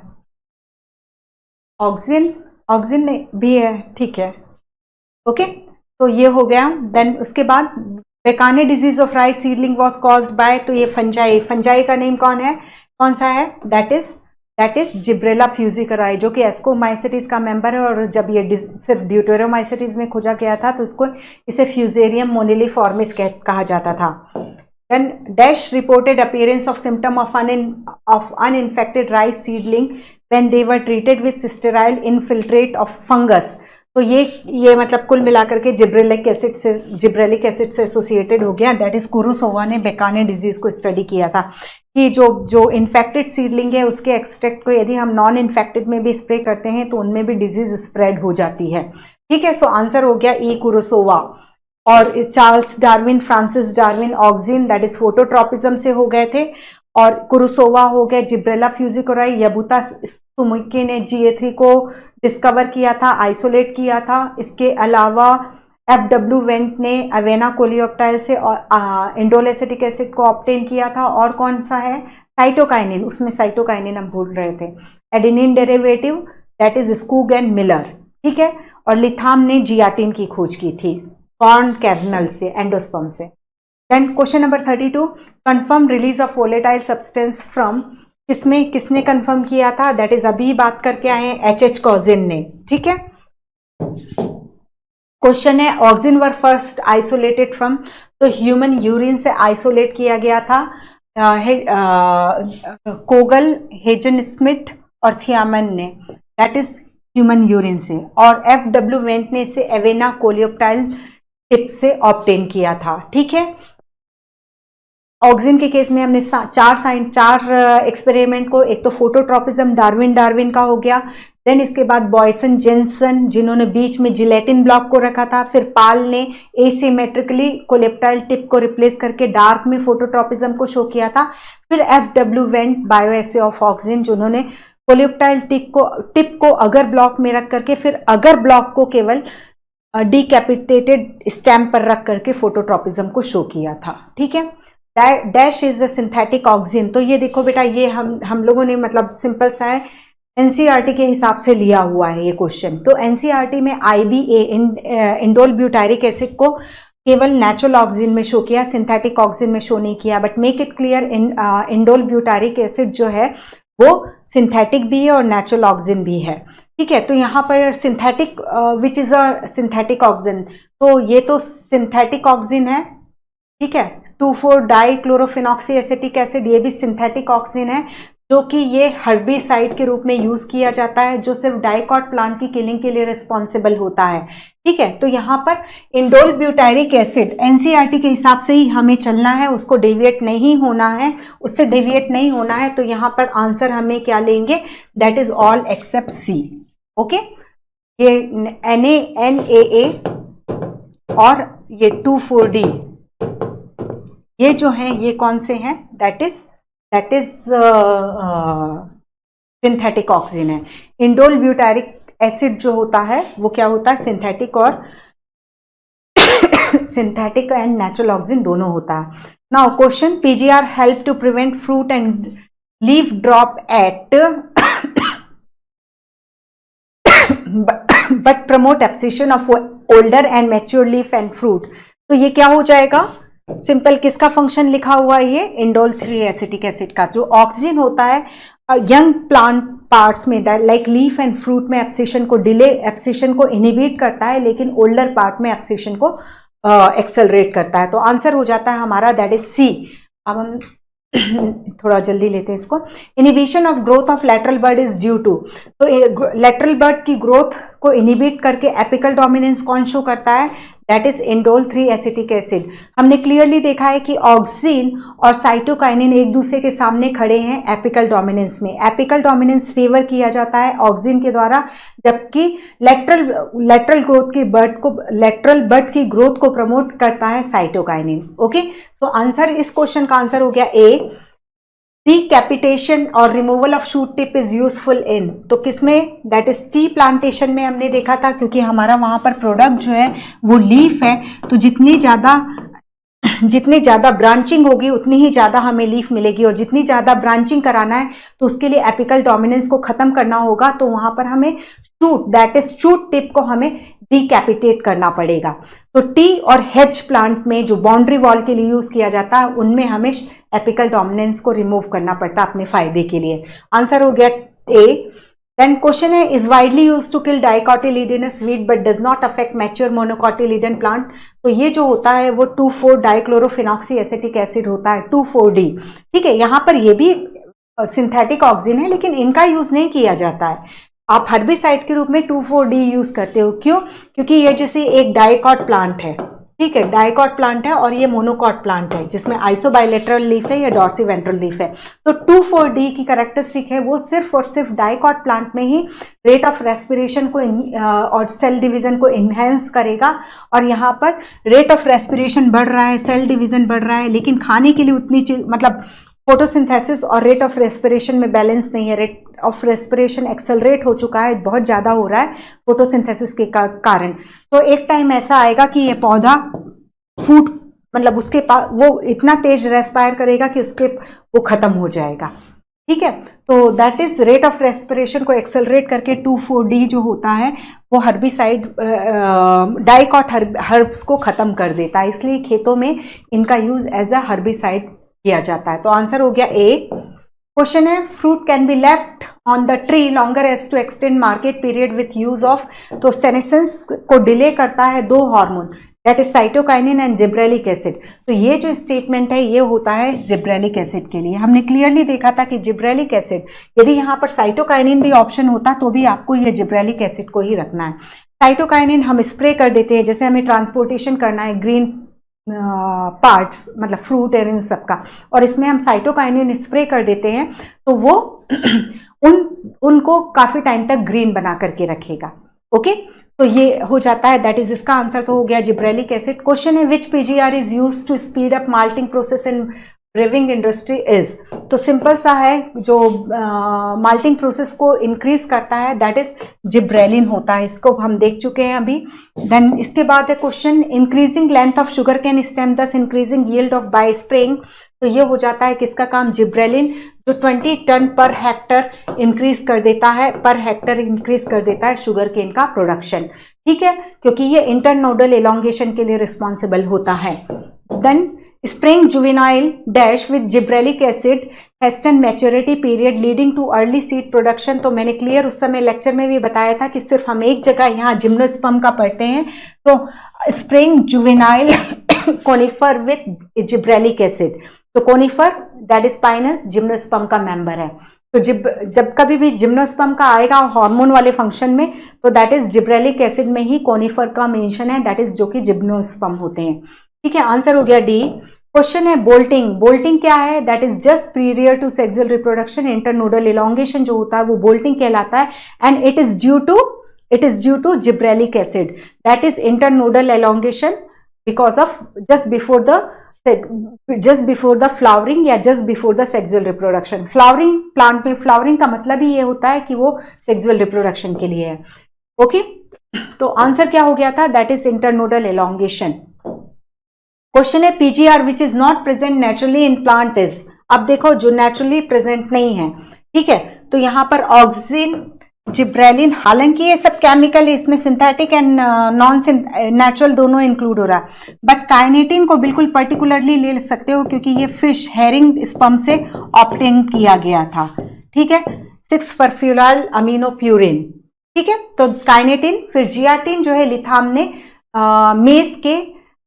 ऑक्सिन, ऑक्सिन भी है, ठीक है। ओके, तो ये हो गया। देन उसके बाद bakanae disease of rice seedling was caused by, तो ये फंजाई, फंजाई का नेम कौन है, कौन सा है, दैट इज जिब्रेला फ्यूजिकराई, जो कि एस्कोमाइसिटीज का मेंबर है, और जब ये सिर्फ ड्यूटेरोमाइसिटीज में खोजा गया था तो इसको इसे फ्यूजेरियम मोनिलिफॉर्मिस कहा जाता था। Then Dash reported appearance of symptom of uninfected rice seedling when they were treated with sterile infiltrate of fungus। तो ये मतलब कुल मिलाकर के जिब्रेलिक एसिड से एसोसिएटेड हो गया। दैट इज कुरुसोवा ने बेकाने डिजीज को स्टडी किया था कि जो इन्फेक्टेड सीडलिंग है उसके एक्सट्रैक्ट को यदि हम नॉन इन्फेक्टेड में भी स्प्रे करते हैं तो उनमें भी डिजीज स्प्रेड हो जाती है, ठीक है। सो आंसर हो गया ई कुरुसोवा। और Charles Darwin, Francis Darwin auxin that is phototropism से हो गए थे, और कुरुसोवा हो गए जिब्रेला फ्यूजिकोराई। यबुता सुमुकी ने GA3 को डिस्कवर किया था, आइसोलेट किया था। इसके अलावा FW वेंट ने अवेना कोलियोप्टाइल से इंडोल एसिटिक एसिड को ऑब्टेन किया था। और कौन सा है, साइटोकाइनिन, उसमें साइटोकाइनिन हम भूल रहे थे। Adenine derivative that is Skoog and Miller, ठीक है। और लिथाम ने जियाटिन की खोज की थी कॉर्न कैर्नल से, एंडोस्पर्म से। Then question number 32, confirm release of volatile substance from, इसमें किसने कंफर्म किया था, दैट इज अभी बात करके आए हैं HH कॉजिन ने, ठीक है। क्वेश्चन है auxin were first isolated from, तो ह्यूमन यूरिन से आइसोलेट किया गया था कोगल, हेजन स्मिथ और थियामन ने, दैट इज ह्यूमन यूरिन से। और FW वेंट ने इसे एवेना कोलियोप्टाइल टिप से ऑब्टेन किया था, ठीक है। ऑक्सिन के केस में हमने चार एक्सपेरिमेंट को, एक तो फोटोट्रॉपिज्म डार्विन का हो गया, देन इसके बाद बॉयसन जेंसन जिन्होंने बीच में जिलेटिन ब्लॉक को रखा था, फिर पाल ने एसिमेट्रिकली कोलेप्टाइल टिप को रिप्लेस करके डार्क में फोटोट्रॉपिज्म को शो किया था, फिर FW went bioassay of auxin जिन्होंने कोलेप्टाइल टिप को अगर ब्लॉक में रख करके फिर अगर ब्लॉक को केवल डिकैपिटेटेड स्टैम्प पर रख करके फोटोट्रॉपिज्म को शो किया था, ठीक है। Dash is a synthetic oxygen. तो ये देखो बेटा, ये हम लोगों ने मतलब सिंपल सा है, एनसीईआरटी के हिसाब से लिया हुआ है ये क्वेश्चन। तो एनसीईआरटी में IBA इंडोल ब्यूटारिक एसिड को केवल नेचुरल ऑक्सीजन में शो किया, सिंथेटिक ऑक्सीजन में शो नहीं किया। But make it clear, indole butyric acid जो है वो सिंथेटिक भी है और नेचुरल ऑक्सीजन भी है। ठीक है, तो यहाँ पर synthetic which is a synthetic oxygen, तो ये तो सिंथेटिक ऑक्सीजन है। ठीक है, 2,4-डाइक्लोरोफिनॉक्सी एसिटिक एसिड, ये भी सिंथेटिक ऑक्सीजन है, जो कि ये हर्बिसाइड के रूप में यूज किया जाता है, जो सिर्फ डाइकॉट प्लांट की किलिंग के लिए रिस्पॉन्सिबल होता है। ठीक है, तो यहाँ पर इंडोल ब्यूटारिक एसिड एनसीईआरटी के हिसाब से ही हमें चलना है, उसको डेविएट नहीं होना है, उससे डेविएट नहीं होना है। तो यहाँ पर आंसर हमें क्या लेंगे, that is all except C. Okay, ये NaNAA और ये 2,4-D, ये जो हैं ये कौन से हैं, दैट इज सिंथेटिक ऑक्सीजन है। इंडोल ब्यूटारिक एसिड जो होता है वो क्या होता है, सिंथेटिक और सिंथेटिक एंड नेचुरल ऑक्सीजन दोनों होता है। Now question, PGR help to prevent fruit and leaf drop at but promote abscission of older and mature leaf and fruit. तो ये क्या हो जाएगा, सिंपल किसका फंक्शन लिखा हुआ है, ये इंडोल 3 एसिटिक एसिड का। जो ऑक्सीजन होता है यंग प्लांट पार्ट्स में, लाइक लीफ एंड फ्रूट में एब्सिशन को एब्सिशन को इनहिबिट करता है, लेकिन ओल्डर पार्ट में एब्सिशन को एक्सेलरेट करता है। तो आंसर हो जाता है हमारा दैट इज सी। अब हम थोड़ा जल्दी लेते हैं इसको। Inhibition of growth of lateral bud is due to, तो लैटरल बर्ड की ग्रोथ को इनहिबिट करके एपिकल डोमिनेंस कौन शो करता है, that is indole 3 acetic acid. हमने क्लियरली देखा है कि ऑक्सिन और साइटोकाइनिन एक दूसरे के सामने खड़े हैं एपिकल डोमिनेंस में। एपिकल डोमिनेंस फेवर किया जाता है ऑक्सिन के द्वारा, जबकि लेटरल बर्ड की ग्रोथ को प्रमोट करता है साइटोकाइनिन। ओके, सो आंसर, इस क्वेश्चन का आंसर हो गया ए। डिकैपिटेशन और removal of shoot tip is useful in, तो किसमें, दैट इज टी प्लांटेशन में हमने देखा था, क्योंकि हमारा वहां पर प्रोडक्ट जो है वो लीफ है, तो जितनी ज्यादा ब्रांचिंग होगी उतनी ही ज्यादा हमें लीफ मिलेगी, और जितनी ज्यादा ब्रांचिंग कराना है तो उसके लिए एपिकल डोमिनेंस को खत्म करना होगा, तो वहां पर हमें shoot, that is shoot tip को हमें डिकैपिटेट करना पड़ेगा। तो टी और हेज प्लांट में जो बाउंड्री वॉल के लिए यूज किया जाता है, उनमें हमें एपिकल डोमिनेंस को रिमूव करना पड़ता है अपने फायदे के लिए। आंसर हो गया ए। देन क्वेश्चन है, is widely use to kill dicotyledonous weed but does not affect mature monocotyledon plant. तो ये जो होता है वो 2,4-डाइक्लोरोफिनॉक्सी एसिटिक एसिड होता है, 2,4-D। ठीक है, यहाँ पर ये भी सिंथेटिक ऑक्सीजन है, लेकिन इनका यूज नहीं किया जाता है। आप हर्बिसाइड के रूप में 2,4-D यूज करते हो, क्यों, क्योंकि ये जैसे एक डाइकॉट प्लांट है। ठीक है, डाइकॉट प्लांट है और ये मोनोकॉट प्लांट है, जिसमें आइसोबाइलेटरल लीफ है या डॉर्सीवेंट्रल लीफ है। तो 2,4-D की कैरेक्टरिस्टिक है वो सिर्फ और सिर्फ डाइकॉट प्लांट में ही रेट ऑफ रेस्पिरेशन को और सेल डिवीजन को इन्हेंस करेगा, और यहाँ पर रेट ऑफ रेस्पिरेशन बढ़ रहा है, सेल डिवीजन बढ़ रहा है, लेकिन खाने के लिए उतनी मतलब फोटोसिंथेसिस और रेट ऑफ रेस्पिरेशन में बैलेंस नहीं है। रेट ऑफ रेस्पिरेशन एक्सेलरेट हो चुका है, बहुत ज़्यादा हो रहा है फोटोसिंथेसिस के कारण। तो एक टाइम ऐसा आएगा कि ये पौधा फूट, मतलब उसके पास वो इतना तेज रेस्पायर करेगा कि उसके वो खत्म हो जाएगा। ठीक है, तो that is rate of respiration को एक्सेलरेट करके 2,4-D जो होता है वो हर्बिसाइड डाइकॉट हर्ब्स को खत्म कर देता है, इसलिए खेतों में इनका यूज एज अ हर्बिसाइड किया जाता है। तो आंसर हो गया ए। क्वेश्चन है, fruit can be left on the tree longer as to extend market period with use of, तो सेनेसेंस को डिले करता है 2 hormone, that is cytokinin and gibberellic acid. तो ये जो स्टेटमेंट है ये होता है जिब्रेलिक एसिड के लिए। हमने क्लियरली देखा था कि जिब्रेलिक एसिड, यदि यहाँ पर साइटोकाइनिन भी ऑप्शन होता तो भी आपको ये जिब्रेलिक एसिड को ही रखना है। साइटोकाइनिन हम स्प्रे कर देते हैं, जैसे हमें ट्रांसपोर्टेशन करना है ग्रीन पार्ट्स, मतलब फ्रूट और इन सब का, और इसमें हम साइटोकाइनिन स्प्रे कर देते हैं, तो वो उनको काफी टाइम तक ग्रीन बना करके रखेगा। ओके, तो ये हो जाता है, दैट इज, इसका आंसर तो हो गया जिब्रेलिक एसिड। क्वेश्चन है, which PGR is used to speed up malting process in brewing industry is. तो सिंपल सा है, जो माल्टिंग प्रोसेस को इंक्रीज करता है दैट इज जिब्रेलिन होता है, इसको हम देख चुके हैं अभी। देन इसके बाद है question, increasing length of sugarcane stem thus increasing yield of by spraying. तो ये हो जाता है किसका काम, जिब्रेलिन, जो 20 टन पर हेक्टर इंक्रीज कर देता है, पर हेक्टर इंक्रीज कर देता है शुगर केन का प्रोडक्शन। ठीक है, क्योंकि ये इंटरनोडल एलोंगेशन के लिए रिस्पॉन्सिबल होता है। Then spraying juvenile dash with gibberellic acid hasten maturity period leading to early seed production. तो मैंने क्लियर उस समय लेक्चर में भी बताया था कि सिर्फ हम एक जगह यहाँ जिम्नोस्पर्म का पढ़ते हैं, तो spraying juvenile conifer with gibberellic acid. तो conifer that is Pinus gymnosperm का मेंबर है। तो जब कभी भी जिम्नोस्पर्म का आएगा हार्मोन वाले फंक्शन में, तो दैट इज जिब्रेलिक एसिड में ही कोनिफर का मेंशन है, दैट इज जो कि जिम्नोस्पर्म होते हैं। ठीक है, आंसर हो गया डी। क्वेश्चन है बोल्टिंग। बोल्टिंग क्या है, that is just prior to sexual reproduction, internodal elongation जो होता है वो बोल्टिंग कहलाता है, and it is due to gibberellic acid, that is internodal elongation because of just before the flowering या just before the sexual reproduction. Flowering, plant में flowering का मतलब ही ये होता है कि वो सेक्सुअल रिप्रोडक्शन के लिए है। ओके, तो आंसर क्या हो गया था, that is internodal elongation. Question है PGR which is not present naturally in plant is. अब देखो, जो नेचुरली प्रेजेंट नहीं है, ठीक है, तो यहां पर ऑक्सिन, जिब्रेलिन, हालांकि ये सब केमिकल है, इसमें सिंथेटिक एंड नॉन नेचुरल दोनों इंक्लूड हो रहा है, बट काइनेटिन को बिल्कुल पर्टिकुलरली ले सकते हो क्योंकि ये फिश हेरिंग स्पर्म से ऑब्टेन किया गया था। ठीक है, 6-फॉस्फोराइल अमीनोप्यूरिन। ठीक है, तो काइनेटिन, फिर जियाटिन जो है लिथाम ने मेस के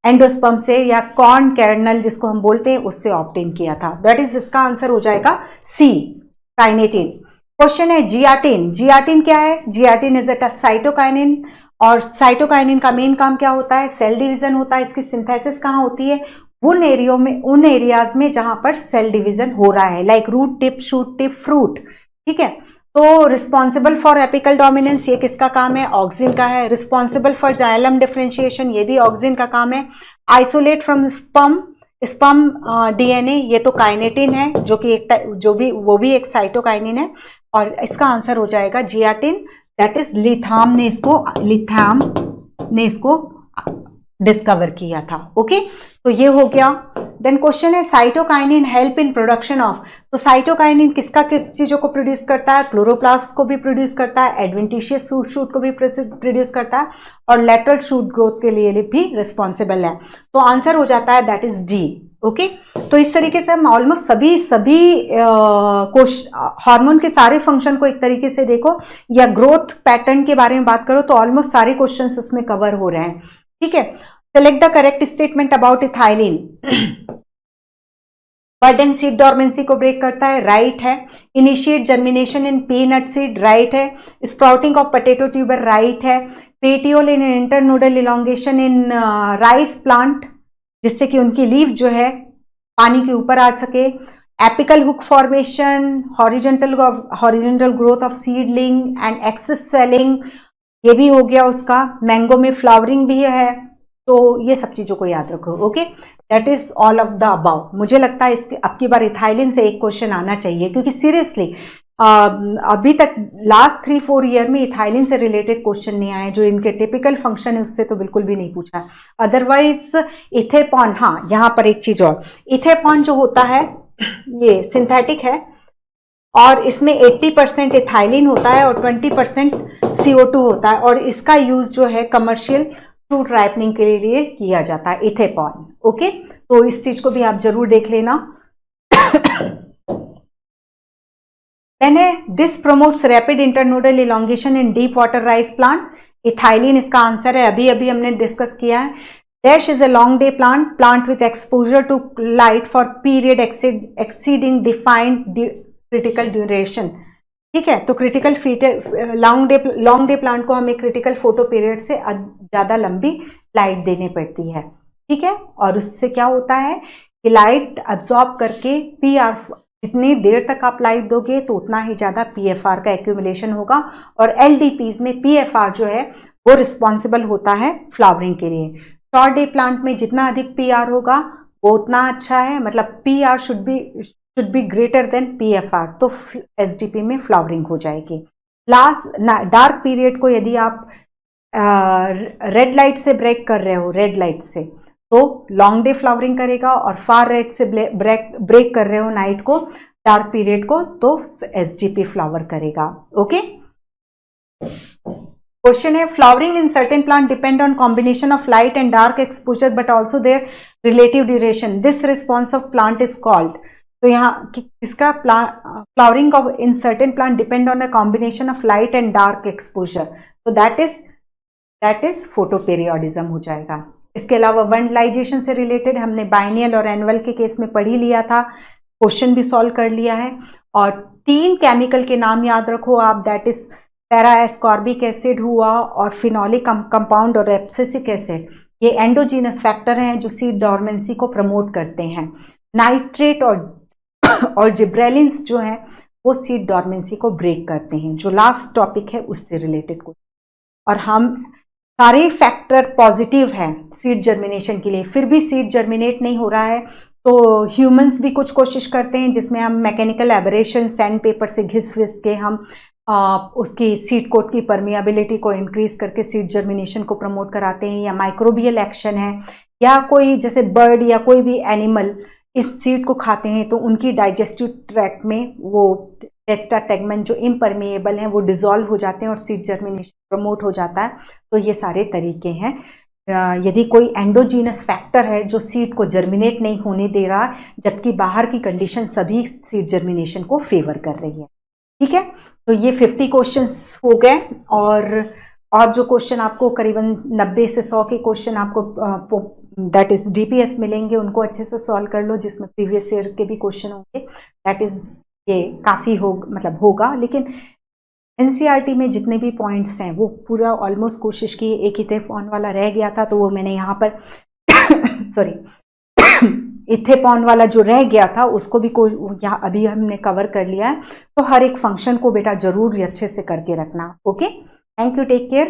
एंडोस्पर्म से या कॉर्न कैर्नल जिसको हम बोलते हैं उससे ऑब्टेन किया था, दैट इज इसका आंसर हो जाएगा सी, काइनेटिन। क्वेश्चन है जियाटिन। जियाटिन क्या है, जियाटिन इज अ साइटोकाइनिन, और साइटोकाइनिन का मेन काम क्या होता है, सेल डिवीजन होता है। इसकी सिंथेसिस कहाँ होती है, उन एरियाज में जहां पर सेल डिवीजन हो रहा है, like root tip, shoot tip, fruit. ठीक है, तो रिस्पॉन्सिबल फॉर एपिकल डोमिनेंस ये किसका काम है, ऑक्सिन का है। रिस्पॉन्सिबल फॉर जाइलम डिफरेंशिएशन ये भी ऑक्सिन का काम है। आइसोलेट फ्रॉम स्पर्म डीएनए ये तो काइनेटिन है, जो कि वो भी एक साइटोकाइनिन है, और इसका आंसर हो जाएगा जियाटिन, दैट इज लिथाम ने इसको डिस्कवर किया था। ओके, तो ये हो गया। देन क्वेश्चन है cytokinin help in production of. तो साइटोकाइनिन किस चीजों को प्रोड्यूस करता है, क्लोरोप्लास्ट को भी प्रोड्यूस करता है, एडवेंटिशियस शूट को भी प्रोड्यूस करता है, और लेटरल शूट ग्रोथ के लिए भी रिस्पॉन्सिबल है। तो आंसर हो जाता है दैट इज डी। ओके, तो इस तरीके से हम ऑलमोस्ट सभी हार्मोन के सारे फंक्शन को एक तरीके से देखो, या ग्रोथ पैटर्न के बारे में बात करो तो ऑलमोस्ट सारे क्वेश्चन इसमें कवर हो रहे हैं। ठीक है, select the correct statement about ethylene. बर्डन सीड डॉर्मेंसी को ब्रेक करता है, राइट है। Initiate germination in peanut seed, right है। Sprouting of potato tuber, right है। Petiole in internodal elongation in rice plant, जिससे कि उनकी लीफ जो है पानी के ऊपर आ सके। Apical hook formation, horizontal growth of seedling and axis swelling, ये भी हो गया उसका। मैंगो में फ्लावरिंग भी है, तो ये सब चीजों को याद रखो। Okay, that is all of the above. मुझे लगता है इसके अब की बार इथाइलिन से एक क्वेश्चन आना चाहिए, क्योंकि सीरियसली अभी तक लास्ट 3-4 ईयर में इथाइलिन से रिलेटेड क्वेश्चन नहीं आए, जो इनके टिपिकल फंक्शन है उससे तो बिल्कुल भी नहीं पूछा। अदरवाइज इथेपॉन, हाँ यहाँ पर एक चीज और, इथेपॉन जो होता है ये सिंथेटिक है, और इसमें 80% इथाइलिन होता है और 20% CO2 होता है, और इसका यूज जो है कमर्शियल फ्रूट राइपनिंग के लिए किया जाता है, इथेपॉन। ओके, तो इस चीज को भी आप जरूर देख लेना। देन है this promotes rapid internodal elongation in deep water rice plant, ethylene इसका आंसर है, अभी हमने डिस्कस किया है। Dash is a long day plant with exposure to light for period exceeding defined critical duration. ठीक है, तो क्रिटिकल लॉन्ग डे प्लांट को हमें क्रिटिकल फोटो पीरियड से ज्यादा लंबी लाइट देनी पड़ती है। ठीक है, और उससे क्या होता है कि लाइट अब्सॉर्ब करके पीआर, जितनी देर तक आप लाइट दोगे तो उतना ही ज्यादा पीएफआर का एक्यूमुलेशन होगा, और एलडीपीज में पीएफआर जो है वो रिस्पॉन्सिबल होता है फ्लावरिंग के लिए। शॉर्ट डे प्लांट में जितना अधिक पीआर होगा वो उतना अच्छा है, मतलब PR should be greater than PFR, तो SDP में फ्लावरिंग हो जाएगी। लास्ट डार्क पीरियड को यदि आप रेड लाइट से ब्रेक कर रहे हो, रेड लाइट से, तो लॉन्ग डे फ्लावरिंग करेगा, और फार रेड से ब्रेक कर रहे हो नाइट को, डार्क पीरियड को, तो SGP फ्लावर करेगा। ओके। क्वेश्चन है, flowering in certain plant depend on combination of light and dark exposure but also there relative duration, this response of plant is called. तो यहाँ इसका flowering of in certain plant depend on a combination of light and dark exposure, तो that is photoperiodism हो जाएगा। इसके अलावा vernalization से related हमने बाइनियल और एनुअल के केस में पढ़ ही लिया था, क्वेश्चन भी सॉल्व कर लिया है। और 3 केमिकल के नाम याद रखो आप, that is para ascorbic acid हुआ, और फिनोलिक कंपाउंड और एब्सिसिक एसिड, ये एंडोजीनस फैक्टर हैं जो सीड डॉर्मेंसी को प्रमोट करते हैं। नाइट्रेट और जिब्रेलिन्स जो हैं वो सीड डॉर्मेंसी को ब्रेक करते हैं, जो लास्ट टॉपिक है उससे रिलेटेड कुछ। और हम सारे फैक्टर पॉजिटिव हैं सीड जर्मिनेशन के लिए, फिर भी सीड जर्मिनेट नहीं हो रहा है, तो ह्यूमंस भी कुछ कोशिश करते हैं जिसमें हम मैकेनिकल एबरेशन सैंड पेपर से घिस विस के हम उसकी सीड कोट की परमिएबिलिटी को इंक्रीज करके सीड जर्मिनेशन को प्रमोट कराते हैं, या माइक्रोबियल एक्शन है, या कोई जैसे बर्ड या कोई भी एनिमल इस सीड को खाते हैं तो उनकी डाइजेस्टिव ट्रैक्ट में वो टेस्टा टेगमेंट जो इम्परमिएबल हैं वो डिजॉल्व हो जाते हैं और सीड जर्मिनेशन प्रमोट हो जाता है। तो ये सारे तरीके हैं। यदि कोई एंडोजीनस फैक्टर है जो सीड को जर्मिनेट नहीं होने दे रहा, जबकि बाहर की कंडीशन सभी सीड जर्मिनेशन को फेवर कर रही है। ठीक है, तो ये 50 क्वेश्चंस हो गए, और जो क्वेश्चन आपको करीबन 90 से 100 के क्वेश्चन आपको दैट इज DPS मिलेंगे, उनको अच्छे से सॉल्व कर लो, जिसमें प्रीवियस ईयर के भी क्वेश्चन होंगे। दैट इज ये काफ़ी होगा, लेकिन NCERT में जितने भी पॉइंट्स हैं वो पूरा ऑलमोस्ट कोशिश की। एक इथेपॉन वाला रह गया था तो वो मैंने यहाँ पर सॉरी इथेपॉन वाला जो रह गया था उसको भी यहाँ अभी हमने कवर कर लिया है। तो हर एक फंक्शन को बेटा जरूर अच्छे से करके रखना। Okay, thank you, take care.